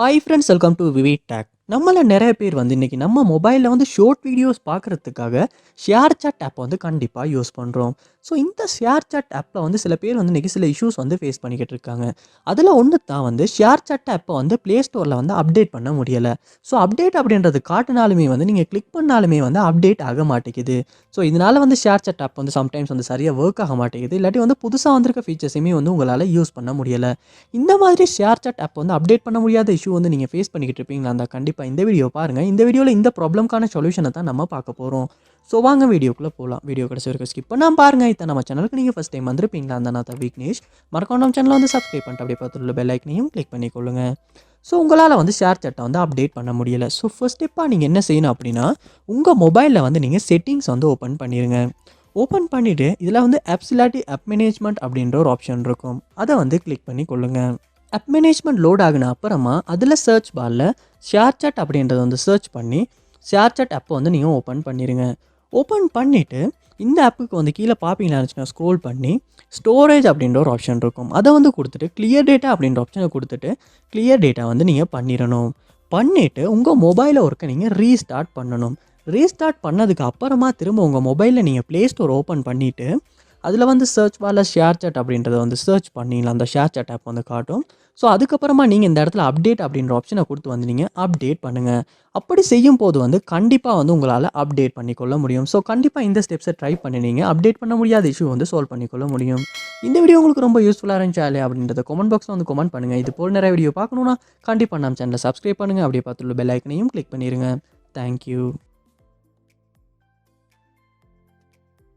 Hi friends, welcome to VividTech. நம்மள நிறைய பேர் வந்து இன்றைக்கி நம்ம மொபைலில் வந்து ஷார்ட் வீடியோஸ் பார்க்குறதுக்காக ஷேர்சாட் ஆப் வந்து கண்டிப்பாக யூஸ் பண்ணுறோம். ஸோ இந்த ஷேர்சாட் ஆப்பில் வந்து சில பேர் வந்து இன்றைக்கி சில இஷ்யூஸ் வந்து ஃபேஸ் பண்ணிக்கிட்டு இருக்காங்க. அதில் ஒன்று தான் வந்து ஷேர்சாட் ஆப்பை வந்து ப்ளே ஸ்டோரில் வந்து அப்டேட் பண்ண முடியலை. ஸோ அப்டேட் அப்படின்றது காட்டினாலுமே வந்து நீங்கள் கிளிக் பண்ணாலுமே வந்து அப்டேட் ஆக மாட்டேங்குது. ஸோ இதனால் வந்து ஷேர்சாட் ஆப் வந்து சம்டைம்ஸ் வந்து சரியாக ஒர்க் ஆக மாட்டேங்குது. இல்லாட்டி வந்து புதுசாக வந்திருக்க ஃபீச்சர்ஸையுமே வந்து உங்களால் யூஸ் பண்ண முடியலை. இந்த மாதிரி ஷேர்சாட் ஆப் வந்து அப்டேட் பண்ண முடியாத இஷ்யூ வந்து நீங்கள் ஃபேஸ் பண்ணிக்கிட்டு இருப்பீங்களா? அந்த கண்டிப்பாக இந்த வீடியோ பாருங்கள். இந்த வீடியோவில் இந்த ப்ராப்ளம்க்கான சொல்யூஷனை தான் நம்ம பார்க்க போகிறோம். ஸோ வாங்க வீடியோக்குள்ளே போகலாம். வீடியோ கடைசி வரைக்கும் ஸ்கிப் பண்ணாம பாருங்கள். இதை நம்ம சேனலுக்கு நீங்கள் ஃபஸ்ட் டைம் வந்திருப்பீங்களா? அந்த நான் தான் விக்னேஷ். மறக்காம நம்ம சேனலை வந்து சப்ஸ்கிரைப் பண்ணிட்டு அப்படியே பார்த்துள்ள பெல் ஐக்கனையும் கிளிக் பண்ணிக்கொள்ளுங்க. ஸோ உங்களால் வந்து ஷேர்சாட்டை வந்து அப்டேட் பண்ண முடியலை. ஸோ ஃபர்ஸ்ட் ஸ்டெப்பாக நீங்கள் என்ன செய்யணும் அப்படின்னா, உங்கள் மொபைலில் வந்து நீங்கள் செட்டிங்ஸ் வந்து ஓப்பன் பண்ணிடுங்க. ஓப்பன் பண்ணிவிட்டு இதில் வந்து ஆப்ஸ் இல்லாட்டி ஆப் மேனேஜ்மெண்ட் அப்படின்ற ஒரு ஆப்ஷன் இருக்கும். அதை வந்து கிளிக் பண்ணி கொள்ளுங்கள். ஆப் மேனேஜ்மெண்ட் லோட் ஆகின அப்புறமா அதில் சர்ச் பாரில் ஷேர்சாட் அப்படின்றத வந்து சர்ச் பண்ணி ஷேர்சாட் ஆப்பை வந்து நீங்கள் ஓப்பன் பண்ணிடுங்க. ஓப்பன் பண்ணிவிட்டு இந்த ஆப்புக்கு வந்து கீழே பார்ப்பீங்கன்னு நினச்சினா ஸ்க்ரோல் பண்ணி ஸ்டோரேஜ் அப்படின்ற ஒரு ஆப்ஷன் இருக்கும். அதை வந்து கொடுத்துட்டு கிளியர் டேட்டா அப்படின்ற ஆப்ஷனை கொடுத்துட்டு கிளியர் டேட்டா வந்து நீங்கள் பண்ணிடணும். பண்ணிவிட்டு உங்கள் மொபைலை ஒர்க்கை நீங்கள் ரீஸ்டார்ட் பண்ணணும். ரீஸ்டார்ட் பண்ணதுக்கு அப்புறமா திரும்ப உங்கள் மொபைலில் நீங்கள் ப்ளே ஸ்டோர் ஓப்பன் பண்ணிவிட்டு அதில் வந்து சர்ச் பாரில் ஷேர்சாட் அப்படின்றத வந்து சர்ச் பண்ணிங்களா அந்த ஷேர்சாட் ஆப் வந்து காட்டும். ஸோ அதுக்கப்புறமா நீங்கள் இந்த இடத்துல அப்டேட் அப்படின்ற ஆப்ஷனை கொடுத்து வந்து நீங்கள் அப்டேட் பண்ணுங்கள். அப்படி செய்யும் போது வந்து கண்டிப்பாக வந்து உங்களால் அப்டேட் பண்ணிக்கொள்ள முடியும். ஸோ கண்டிப்பாக இந்த ஸ்டெப்ஸை ட்ரை பண்ணி நீங்கள் அப்டேட் பண்ண முடியாத இஷ்யூ வந்து சால்வ் பண்ணிக்கொள்ள முடியும். இந்த வீடியோ உங்களுக்கு ரொம்ப யூஸ்ஃபுல்லாக இருந்துச்சா இல்லையா அப்படின்றத கமெண்ட் பாக்ஸில் வந்து கமெண்ட் பண்ணுங்கள். இது போல் நிறைய வீடியோ பார்க்கணுன்னா கண்டிப்பாக நம்ம சேனலை சப்ஸ்கிரைப் பண்ணுங்கள். அப்படியே பார்த்துள்ள பெல் ஐக்கனையும் கிளிக் பண்ணிடுங்க. தேங்க்யூ.